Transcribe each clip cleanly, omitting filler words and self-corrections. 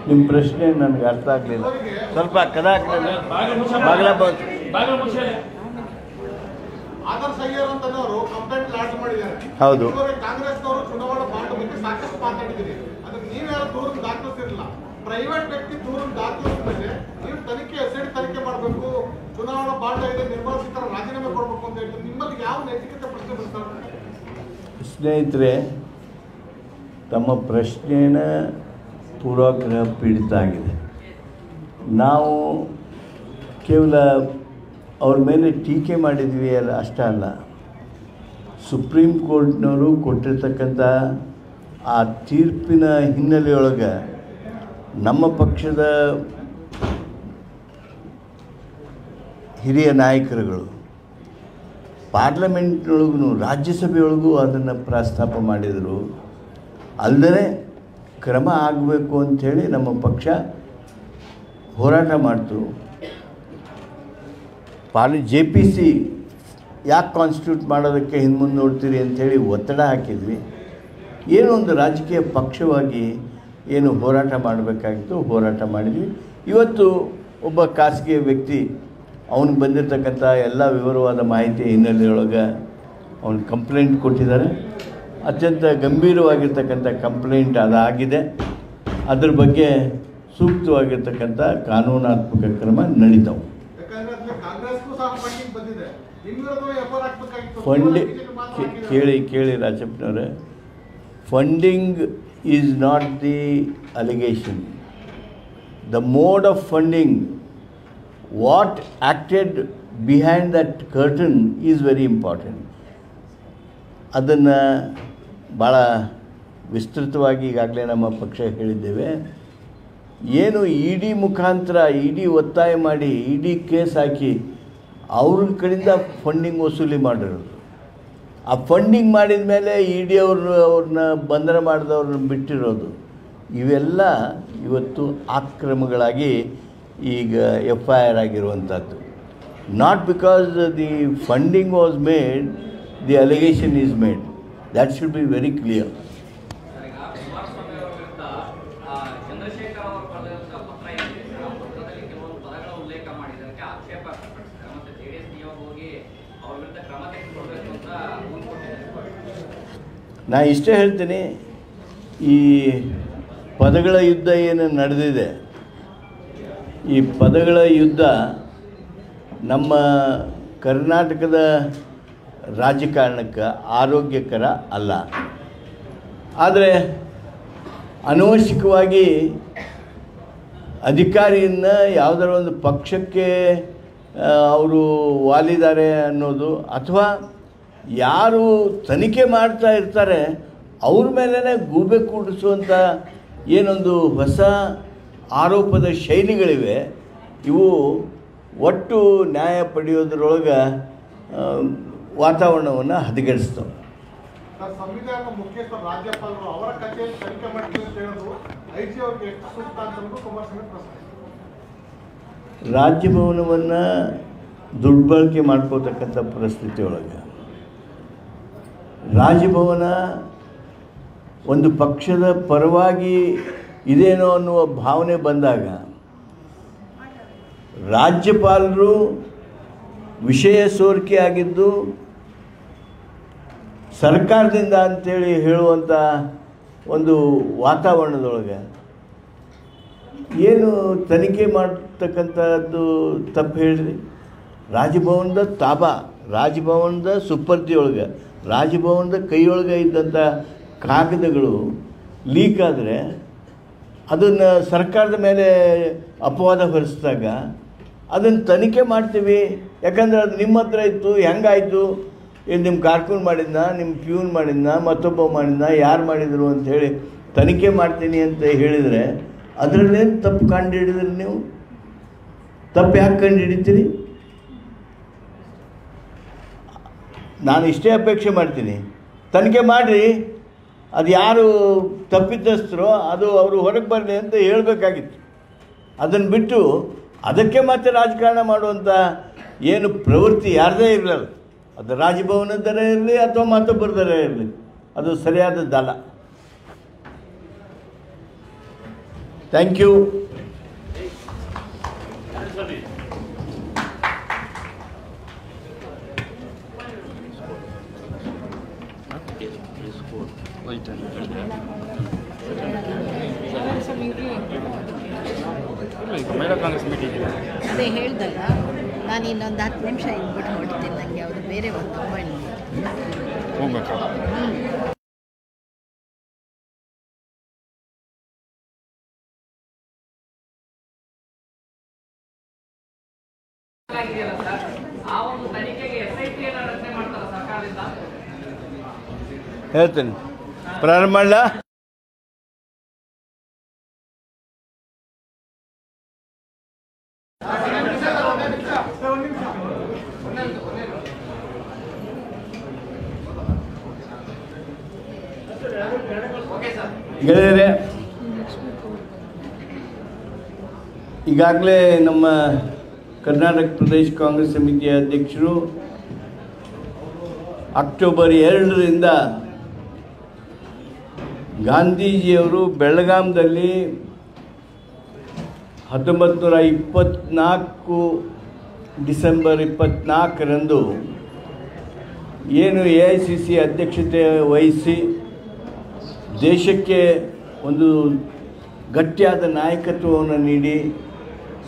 ನಿಮ್ಮ ಪ್ರಶ್ನೆ ನನಗೆ ಅರ್ಥ ಆಗಲಿಲ್ಲ. ಸ್ವಲ್ಪ ಕದ ಆದರ್ಶ ಅಯ್ಯರ್ ಅಂತನವರು ಕಂಪ್ಲೇಂಟ್ ಲಾಡ್ಜ್ ಮಾಡಿದ್ದಾರೆ. ಹೌದು. ಕಾಂಗ್ರೆಸ್ನವರು ಚುನಾವಣಾ ಬಾಂಡ್ ಬಗ್ಗೆ ಸಾಕಷ್ಟು ಮಾತಾಡಿದ್ದೀರಿ. ಅದಕ್ಕೆ ನೀವ್ಯಾರು ದೂರ ದಾಖಲಿಸಿರಲಿಲ್ಲ. ಪ್ರೈವೇಟ್ ವ್ಯಕ್ತಿ ದೂರ ದಾಖಲಿಸಿದ್ರೆ ನೀವು ತನಿಖೆ ಎಸ್ಐಡಿ ತನಿಖೆ ಮಾಡಬೇಕು, ಚುನಾವಣಾ ಬಾಂಡ್ ಇದೆ, ನಿರ್ಮಲಾ ಸೀತಾರಾಮನ್ ರಾಜೀನಾಮೆ ಕೊಡಬೇಕು ಅಂತ ಹೇಳ್ತಾರೆ. ನಿಮ್ಮಲ್ಲಿ ಯಾವ ನೈತಿಕತೆ ಪ್ರಶ್ನೆ ಬರ್ತಾರೆ? ಸ್ನೇಹಿತರೆ, ತಮ್ಮ ಪ್ರಶ್ನೆನ ಪೂರ್ವಾಗ್ರಹ ಪೀಡಿತ ಆಗಿದೆ. ನಾವು ಕೇವಲ ಅವ್ರ ಮೇಲೆ ಟೀಕೆ ಮಾಡಿದ್ವಿ ಅಲ್ಲ, ಅಷ್ಟೇ ಅಲ್ಲ, ಸುಪ್ರೀಂ ಕೋರ್ಟ್ನವರು ಕೊಟ್ಟಿರ್ತಕ್ಕಂಥ ಆ ತೀರ್ಪಿನ ಹಿನ್ನೆಲೆಯೊಳಗೆ ನಮ್ಮ ಪಕ್ಷದ ಹಿರಿಯ ನಾಯಕರುಗಳು ಪಾರ್ಲಿಮೆಂಟ್ನೊಳಗೂ ರಾಜ್ಯಸಭೆಯೊಳಗೂ ಅದನ್ನು ಪ್ರಸ್ತಾಪ ಮಾಡಿದರು. ಅಲ್ಲದೆ ಕ್ರಮ ಆಗಬೇಕು ಅಂಥೇಳಿ ನಮ್ಮ ಪಕ್ಷ ಹೋರಾಟ ಮಾಡ್ತು. JPC ಯಾಕೆ ಕಾನ್ಸ್ಟಿಟ್ಯೂಟ್ ಮಾಡೋದಕ್ಕೆ ಹಿಂದೆ ನೋಡ್ತೀರಿ ಅಂಥೇಳಿ ಒತ್ತಡ ಹಾಕಿದ್ವಿ. ಏನೋ ಒಂದು ರಾಜಕೀಯ ಪಕ್ಷವಾಗಿ ಏನು ಹೋರಾಟ ಮಾಡಬೇಕಾಗಿತ್ತು, ಹೋರಾಟ ಮಾಡಿದ್ವಿ. ಇವತ್ತು ಒಬ್ಬ ಖಾಸಗಿ ವ್ಯಕ್ತಿ ಅವನಿಗೆ ಬಂದಿರತಕ್ಕಂಥ ಎಲ್ಲ ವಿವರವಾದ ಮಾಹಿತಿ ಹಿನ್ನೆಲೆಯೊಳಗೆ ಅವನು ಕಂಪ್ಲೇಂಟ್ ಕೊಟ್ಟಿದ್ದಾರೆ. ಅತ್ಯಂತ ಗಂಭೀರವಾಗಿರ್ತಕ್ಕಂಥ ಕಂಪ್ಲೇಂಟ್ ಅದಾಗಿದೆ. ಅದ್ರ ಬಗ್ಗೆ ಸೂಕ್ತವಾಗಿರ್ತಕ್ಕಂಥ ಕಾನೂನಾತ್ಮಕ ಕ್ರಮ ನಡೀತಾವೆ. ಕೇಳಿ ರಾಜಪ್ಪನವರೇ, funding is not the allegation. The mode of funding, what acted behind that curtain is very important. ಅದನ್ನು ಭಾಳ ವಿಸ್ತೃತವಾಗಿ ಈಗಾಗಲೇ ನಮ್ಮ ಪಕ್ಷ ಹೇಳಿದ್ದೇವೆ. ಏನು ED ಮುಖಾಂತರ ED ಒತ್ತಾಯ ಮಾಡಿ ED ಕೇಸ್ ಹಾಕಿ ಅವ್ರ ಕಡೆಯಿಂದ ಫಂಡಿಂಗ್ ವಸೂಲಿ ಮಾಡಿರೋದು, ಆ ಫಂಡಿಂಗ್ ಮಾಡಿದ ಮೇಲೆ ED ಅವ್ರನ್ನ ಬಂಧನ ಮಾಡಿದವ್ರನ್ನ ಬಿಟ್ಟಿರೋದು, ಇವೆಲ್ಲ ಇವತ್ತು ಆಕ್ರಮಗಳಾಗಿ ಈಗ FIR ಆಗಿರುವಂಥದ್ದು. Not because the funding was made, the allegation is made. That should be very clear. ನಾ ಇಷ್ಟೇ ಹೇಳ್ತೀನಿ, ಈ ಪದಗಳ ಯುದ್ಧ ಏನು ನಡೆದಿದೆ, ಈ ಪದಗಳ ಯುದ್ಧ ನಮ್ಮ ಕರ್ನಾಟಕದ ರಾಜಕಾರಣಕ್ಕೆ ಆರೋಗ್ಯಕರ ಅಲ್ಲ. ಆದರೆ ಅನವಶ್ಯಕವಾಗಿ ಅಧಿಕಾರಿಯನ್ನು ಯಾವುದರ ಒಂದು ಪಕ್ಷಕ್ಕೆ ಅವರು ವಾಲಿದ್ದಾರೆ ಅನ್ನೋದು, ಅಥವಾ ಯಾರು ತನಿಖೆ ಮಾಡ್ತಾ ಇರ್ತಾರೆ ಅವ್ರ ಮೇಲೇ ಗೂಬೆ ಕೂಡಿಸುವಂಥ ಏನೊಂದು ಹೊಸ ಆರೋಪದ ಶೈಲಿಗಳಿವೆ, ಇವು ಒಟ್ಟು ನ್ಯಾಯ ಪಡೆಯೋದ್ರೊಳಗೆ ವಾತಾವರಣವನ್ನು ಹದಗೆಡಿಸ್ತವೆ. ಸಂವಿಧಾನ ಮುಖ್ಯಸ್ಥ ರಾಜ್ಯಪಾಲರು ಅವರ ಕಚೇರಿ ತನಿಖೆ ಮಾಡ್ತೀವಿ ಅಂತ ಹೇಳೋದು IG ಅವ್ರಿಗೆ ಎಷ್ಟು ಸೂಕ್ತ ಅಂತ ಕುಮಾರಸ್ವಾಮಿ ಪ್ರಶ್ನೆ. ರಾಜ್ಯಭವನವನ್ನು ದುರ್ಬಳಕೆ ಮಾಡ್ಕೋತಕ್ಕಂಥ ಪರಿಸ್ಥಿತಿ ಒಳಗೆ ರಾಜಭವನ ಒಂದು ಪಕ್ಷದ ಪರವಾಗಿ ಇದೇನೋ ಅನ್ನುವ ಭಾವನೆ ಬಂದಾಗ ರಾಜ್ಯಪಾಲರು ವಿಷಯ ಸೋರಿಕೆ ಆಗಿದ್ದು ಸರ್ಕಾರದಿಂದ ಅಂಥೇಳಿ ಹೇಳುವಂಥ ಒಂದು ವಾತಾವರಣದೊಳಗೆ ಏನು ತನಿಖೆ ಮಾಡ್ತಕ್ಕಂಥದ್ದು ತಪ್ಪು ಹೇಳಿರಿ. ರಾಜಭವನದ ತಾಬಾ, ರಾಜಭವನದ ಸುಪರ್ದಿಯೊಳಗೆ, ರಾಜಭವನದ ಕೈಯೊಳಗೆ ಇದ್ದಂಥ ಕಾಗದಗಳು ಲೀಕ್ ಆದರೆ ಅದನ್ನು ಸರ್ಕಾರದ ಮೇಲೆ ಅಪವಾದ ಹೊರಿಸಿದಾಗ ಅದನ್ನು ತನಿಖೆ ಮಾಡ್ತೀವಿ. ಯಾಕಂದರೆ ಅದು ನಿಮ್ಮ ಹತ್ರ ಇತ್ತು, ಹೆಂಗಾಯಿತು, ಇದು ನಿಮ್ಮ ಕಾರ್ಕೂನ್ ಮಾಡಿದ್ನ, ನಿಮ್ಮ ಪ್ಯೂನ್ ಮಾಡಿದ್ನ, ಮತ್ತೊಬ್ಬ ಮಾಡಿದ್ನ, ಯಾರು ಮಾಡಿದರು ಅಂಥೇಳಿ ತನಿಖೆ ಮಾಡ್ತೀನಿ ಅಂತ ಹೇಳಿದರೆ ಅದರಲ್ಲೇನು ತಪ್ಪು ಕಂಡು ಹಿಡಿದ್ರಿ? ನೀವು ತಪ್ಪು ಯಾಕೆ ಕಂಡು ಹಿಡಿತೀರಿ? ನಾನು ಇಷ್ಟೇ ಅಪೇಕ್ಷೆ ಮಾಡ್ತೀನಿ, ತನಿಖೆ ಮಾಡಿರಿ, ಅದು ಯಾರು ತಪ್ಪಿತಸ್ಥರೋ ಅದು ಅವರು ಹೊರಗೆ ಬರಲಿ ಅಂತ ಹೇಳಬೇಕಾಗಿತ್ತು. ಅದನ್ನು ಬಿಟ್ಟು ಅದಕ್ಕೆ ಮತ್ತೆ ರಾಜಕಾರಣ ಮಾಡುವಂಥ ಏನು ಪ್ರವೃತ್ತಿ ಯಾರದೇ ಇರಲಿಲ್ಲ, ಅದು ರಾಜಭವನದ ದರ ಇರಲಿ ಅಥವಾ ಮತ್ತೊಬ್ಬರ ದರ ಇರಲಿ, ಅದು ಸರಿಯಾದದ್ದಲ್ಲ. Thank you. ಅದೇ ಹೇಳ್ದಲ್ಲ, ನಾನು ಇನ್ನೊಂದು 10 ನಿಮಿಷ ಇದ್ಬಿಟ್ಟು ಹೊಡ್ತೀನಿ. ನನಗೆ ಅವರು ಬೇರೆ ಒಂದು ಹೋಗ್ಬೇಕು. ಹೇಳ್ತೀನಿ. ಪ್ರಾರಂಭ ಮಾಡಲ. ಗೆಳೆಯರೆ, ಈಗಾಗಲೇ ನಮ್ಮ ಕರ್ನಾಟಕ ಪ್ರದೇಶ ಕಾಂಗ್ರೆಸ್ ಸಮಿತಿಯ ಅಧ್ಯಕ್ಷರು ಅಕ್ಟೋಬರ್ 2ರಿಂದ ಗಾಂಧೀಜಿಯವರು ಬೆಳಗಾಂದಲ್ಲಿ 1924 ಡಿಸೆಂಬರ್ 24ರಂದು ಏನು AICC ಅಧ್ಯಕ್ಷತೆ ವಹಿಸಿ ದೇಶಕ್ಕೆ ಒಂದು ಗಟ್ಟಿಯಾದ ನಾಯಕತ್ವವನ್ನು ನೀಡಿ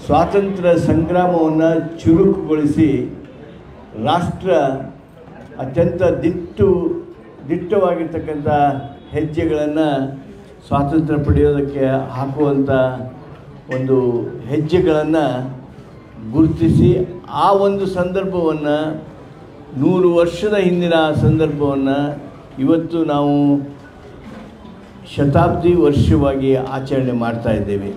ಸ್ವಾತಂತ್ರ್ಯ ಸಂಗ್ರಾಮವನ್ನು ಚುರುಕುಗೊಳಿಸಿ ರಾಷ್ಟ್ರ ಅತ್ಯಂತ ದಿಟ್ಟವಾಗಿರ್ತಕ್ಕಂಥ ಹೆಜ್ಜೆಗಳನ್ನು ಸ್ವಾತಂತ್ರ್ಯ ಪಡೆಯೋದಕ್ಕೆ ಹಾಕುವಂಥ ಒಂದು ಹೆಜ್ಜೆಗಳನ್ನು ಗುರುತಿಸಿ ಆ ಒಂದು ಸಂದರ್ಭವನ್ನು 100 ವರ್ಷದ ಹಿಂದಿನ ಸಂದರ್ಭವನ್ನು ಇವತ್ತು ನಾವು ಶತಾಬ್ದಿ ವರ್ಷವಾಗಿ ಆಚರಣೆ ಮಾಡ್ತಾ ಇದ್ದೇವೆ.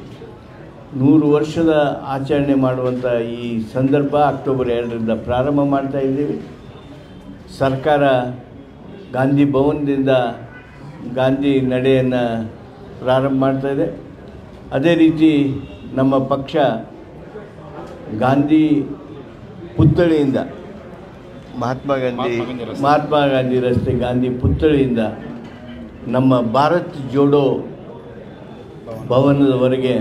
100 ವರ್ಷದ ಆಚರಣೆ ಮಾಡುವಂಥ ಈ ಸಂದರ್ಭ ಅಕ್ಟೋಬರ್ 2ರಿಂದ ಪ್ರಾರಂಭ ಮಾಡ್ತಾ ಇದ್ದೀವಿ. ಸರ್ಕಾರ ಗಾಂಧಿ ಭವನದಿಂದ ಗಾಂಧಿ ನಡೆಯನ್ನು ಪ್ರಾರಂಭ ಮಾಡ್ತಾ ಇದೆ. ಅದೇ ರೀತಿ ನಮ್ಮ ಪಕ್ಷ ಗಾಂಧಿ ಪುತ್ಥಳಿಯಿಂದ ಮಹಾತ್ಮ ಗಾಂಧಿ ರಸ್ತೆ ಗಾಂಧಿ ಪುತ್ಥಳಿಯಿಂದ ನಮ್ಮ ಭಾರತ್ ಜೋಡೋ ಭವನದವರೆಗೆ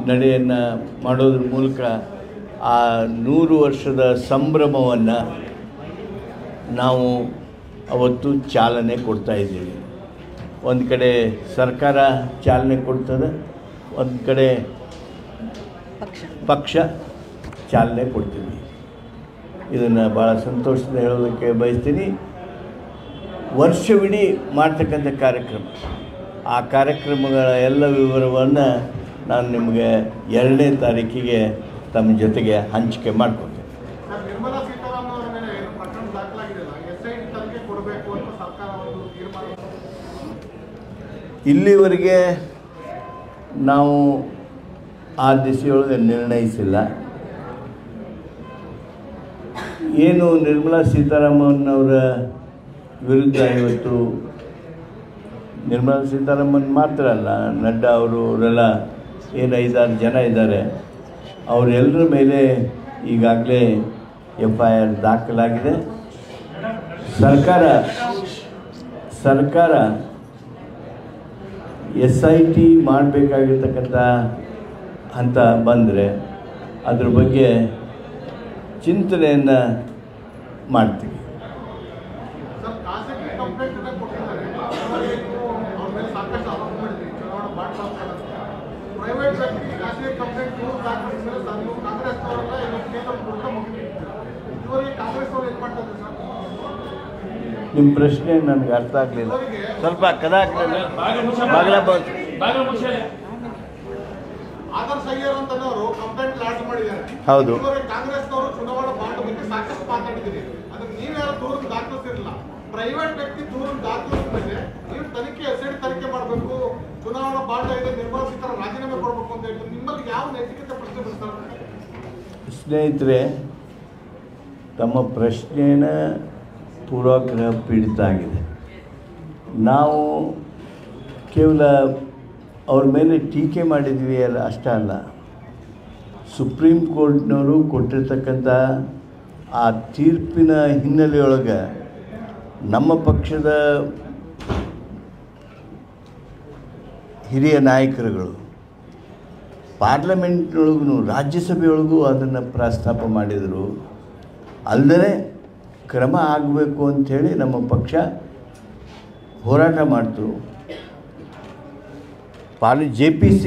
ನಡೆಯನ್ನು ಮಾಡೋದ್ರ ಮೂಲಕ ಆ 100 ವರ್ಷದ ಸಂಭ್ರಮವನ್ನು ನಾವು ಅವತ್ತು ಚಾಲನೆ ಕೊಡ್ತಾ ಇದ್ದೀವಿ. ಒಂದು ಕಡೆ ಸರ್ಕಾರ ಚಾಲನೆ ಕೊಡ್ತದೆ, ಒಂದು ಕಡೆ ಪಕ್ಷ ಚಾಲನೆ ಕೊಡ್ತೀವಿ. ಇದನ್ನು ಭಾಳ ಸಂತೋಷದಿಂದ ಹೇಳೋದಕ್ಕೆ ಬಯಸ್ತೀನಿ. ವರ್ಷವಿಡೀ ಮಾಡ್ತಕ್ಕಂಥ ಕಾರ್ಯಕ್ರಮ, ಆ ಕಾರ್ಯಕ್ರಮಗಳ ಎಲ್ಲ ವಿವರವನ್ನು ನಾನು ನಿಮಗೆ 2ನೇ ತಾರೀಕಿಗೆ ತಮ್ಮ ಜೊತೆಗೆ ಹಂಚಿಕೆ ಮಾಡ್ಕೊಳ್ತೇನೆ. ನಿರ್ಮಲಾ ಸೀತಾರಾಮನ್ ಅವರ ಮೇಲೆ ಏನು ಪ್ರಕರಣ ದಾಖಲಾಗಿದೆಯಲ್ಲ, SIT ತನಿಖೆ ಕೊಡಬೇಕು ಅಂತ ಸರ್ಕಾರ ಒಂದು ತೀರ್ಮಾನ. ಇಲ್ಲಿವರೆಗೆ ನಾವು ಆ ದಿಸೆಯೊಳಗೆ ನಿರ್ಣಯಿಸಿಲ್ಲ. ಏನು ನಿರ್ಮಲಾ ಸೀತಾರಾಮನ್ ಅವರ ವಿರುದ್ಧ ಇವತ್ತು ನಿರ್ಮಲಾ ಸೀತಾರಾಮನ್ ಮಾತ್ರ ಅಲ್ಲ, ನಡ್ಡಾ ಅವರೆಲ್ಲ ಏನು 5-6 ಜನ ಇದ್ದಾರೆ, ಅವರೆಲ್ಲರ ಮೇಲೆ ಈಗಾಗಲೇ FIR ದಾಖಲಾಗಿದೆ. ಸರ್ಕಾರ SIT ಮಾಡಬೇಕಾಗಿರ್ತಕ್ಕಂಥ ಹಂತ ಬಂದರೆ ಅದ್ರ ಬಗ್ಗೆ ಚಿಂತನೆಯನ್ನು ಮಾಡ್ತೀವಿ. ಸರ್, ಖಾಸಗಿ ಕಂಪ್ಲೇಂಟ್ ಕೊಟ್ಟಿದ್ದಾರೆ, ಅವ್ರ ಮೇಲೆ ಸಾಕಷ್ಟು ಆರೋಪ ಮಾಡಿದ್ವಿ, ಚುನಾವಣಾ ಬಾಂಡ್ ಪ್ರೈವೇಟ್ ವ್ಯಕ್ತಿ ಖಾಸಗಿ ಕಂಪ್ಲೇಂಟ್ ದಾಖಲಿಸಿದ್ರೆ ಸರ್, ನೀವು ಕಾಂಗ್ರೆಸ್ನವರೆಲ್ಲ ಇವತ್ತು ಕೇಂದ್ರ ಕೊಡ್ತಾ ಮುಗಿದಿದ್ದೀರಾ. ಇದುವರೆಗೆ ಕಾಂಗ್ರೆಸ್ ಅವರು ಏನು ಮಾಡ್ತಾ ಇದ್ದಾರೆ ಸರ್? ನಿಮ್ಮ ಪ್ರಶ್ನೆ ನನಗೆ ಅರ್ಥ ಆಗಲಿಲ್ಲ. ಸ್ವಲ್ಪ ಕದ ಬಾಗಿಲ ಬಂತು. ಆದರ್ಶ್ ಅಯ್ಯರ್ ಅಂತನವರು ಕಂಪ್ಲೇಂಟ್ ಲಾಂಚ್ ಮಾಡಿದ್ದಾರೆ. ಹೌದು. ಕಾಂಗ್ರೆಸ್ನವರು ಚುನಾವಣಾ ಬಾಂಡ್ ಬಗ್ಗೆ ಸಾಕಷ್ಟು ಮಾತಾಡಿದ್ದೀರಿ. ಅದಕ್ಕೆ ನೀವ್ಯಾರು ದೂರನ್ನು ದಾಖಲಿಸಿರಲಿಲ್ಲ. ಪ್ರೈವೇಟ್ ವ್ಯಕ್ತಿ ದೂರನ್ನು ದಾಖಲಿಸಿದ್ರೆ ನೀವು SIT ತನಿಖೆ ಮಾಡಬೇಕು, ಚುನಾವಣಾ ಬಾಂಡ್ ಇದೆ, ನಿರ್ಮಲಾ ಸೀತಾರಾಮನ್ ರಾಜೀನಾಮೆ ಕೊಡಬೇಕು ಅಂತ ಹೇಳ್ತಾರೆ. ನಿಮ್ಮಲ್ಲಿ ಯಾವ ನೈತಿಕತೆ ಪ್ರಶ್ನೆ ಬರ್ತಾರೆ? ಸ್ನೇಹಿತರೆ, ತಮ್ಮ ಪ್ರಶ್ನೆನ ಪೂರ್ವಗ್ರಹ ಪೀಡಿತ ಆಗಿದೆ. ನಾವು ಕೇವಲ ಅವ್ರ ಮೇಲೆ ಟೀಕೆ ಮಾಡಿದ್ವಿ ಅಲ್ಲ, ಅಷ್ಟೇ ಅಲ್ಲ, ಸುಪ್ರೀಂ ಕೋರ್ಟ್ನವರು ಕೊಟ್ಟಿರ್ತಕ್ಕಂಥ ಆ ತೀರ್ಪಿನ ಹಿನ್ನೆಲೆಯೊಳಗೆ ನಮ್ಮ ಪಕ್ಷದ ಹಿರಿಯ ನಾಯಕರುಗಳು ಪಾರ್ಲಿಮೆಂಟ್ನೊಳಗೂ ರಾಜ್ಯಸಭೆಯೊಳಗೂ ಅದನ್ನು ಪ್ರಸ್ತಾಪ ಮಾಡಿದರು. ಅಲ್ಲದೆ ಕ್ರಮ ಆಗಬೇಕು ಅಂಥೇಳಿ ನಮ್ಮ ಪಕ್ಷ ಹೋರಾಟ ಮಾಡ್ತು. JPC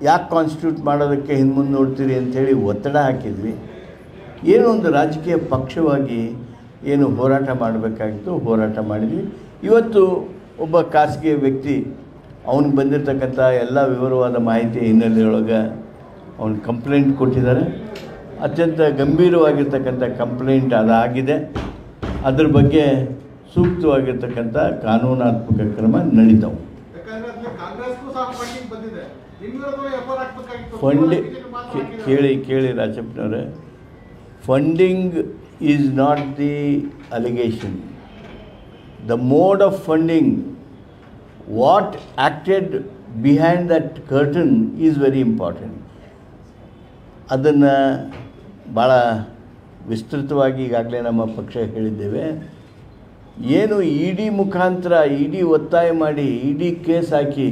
ಯಾಕೆ ಕಾನ್ಸ್ಟಿಟ್ಯೂಟ್ ಮಾಡೋದಕ್ಕೆ ಹಿಂದೆ ನೋಡ್ತೀರಿ ಅಂಥೇಳಿ ಒತ್ತಡ ಹಾಕಿದ್ವಿ. ಏನೋ ಒಂದು ರಾಜಕೀಯ ಪಕ್ಷವಾಗಿ ಏನು ಹೋರಾಟ ಮಾಡಬೇಕಾಗಿತ್ತು ಹೋರಾಟ ಮಾಡಿದ್ವಿ. ಇವತ್ತು ಒಬ್ಬ ಖಾಸಗಿ ವ್ಯಕ್ತಿ ಅವನಿಗೆ ಬಂದಿರತಕ್ಕಂಥ ಎಲ್ಲ ವಿವರವಾದ ಮಾಹಿತಿ ಹಿನ್ನೆಲೆಯೊಳಗೆ ಅವನು ಕಂಪ್ಲೇಂಟ್ ಕೊಟ್ಟಿದ್ದಾರೆ. ಅತ್ಯಂತ ಗಂಭೀರವಾಗಿರ್ತಕ್ಕಂಥ ಕಂಪ್ಲೇಂಟ್ ಅದಾಗಿದೆ. ಅದ್ರ ಬಗ್ಗೆ ಸೂಕ್ತವಾಗಿರ್ತಕ್ಕಂಥ ಕಾನೂನಾತ್ಮಕ ಕ್ರಮ ನಡೀತಾವೆ. ಯಾಕಂದ್ರೆ ಅದಕ್ಕೆ ಕಾಂಗ್ರೆಸ್ಗೂ ಸಹ ಫಂಡಿಂಗ್ ಬಂದಿದೆ. ನಿಮ್ಮ ವಿರುದ್ಧ ಎಫ್ಐಆರ್ ಹಾಕಬೇಕಾಗಿತ್ತು. ಕೇಳಿ ರಾಜಪ್ಪನವರೇ, funding is not the allegation. The mode of funding, what acted behind that curtain is very important. ಅದನ್ನು ಭಾಳ ವಿಸ್ತೃತವಾಗಿ ಈಗಾಗಲೇ ನಮ್ಮ ಪಕ್ಷ ಹೇಳಿದ್ದೇವೆ. ಏನು ED ಮುಖಾಂತರ ED ಒತ್ತಾಯ ಮಾಡಿ ED ಕೇಸ್ ಹಾಕಿ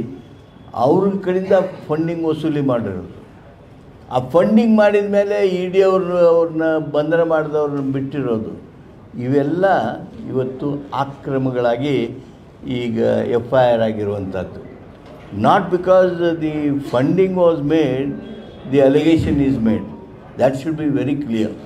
ಅವ್ರ ಕಡೆಯಿಂದ ಫಂಡಿಂಗ್ ವಸೂಲಿ ಮಾಡಿರೋದು. ಆ ಫಂಡಿಂಗ್ ಮಾಡಿದ ಮೇಲೆ ED ಅವ್ರನ್ನ ಬಂಧನ ಮಾಡಿದವ್ರನ್ನ ಬಿಟ್ಟಿರೋದು, ಇವೆಲ್ಲ ಇವತ್ತು ಆಕ್ರಮಗಳಾಗಿ ಈಗ FIR ಆಗಿರುವಂಥದ್ದು. Not because the funding was made, the allegation is made. That should be very clear.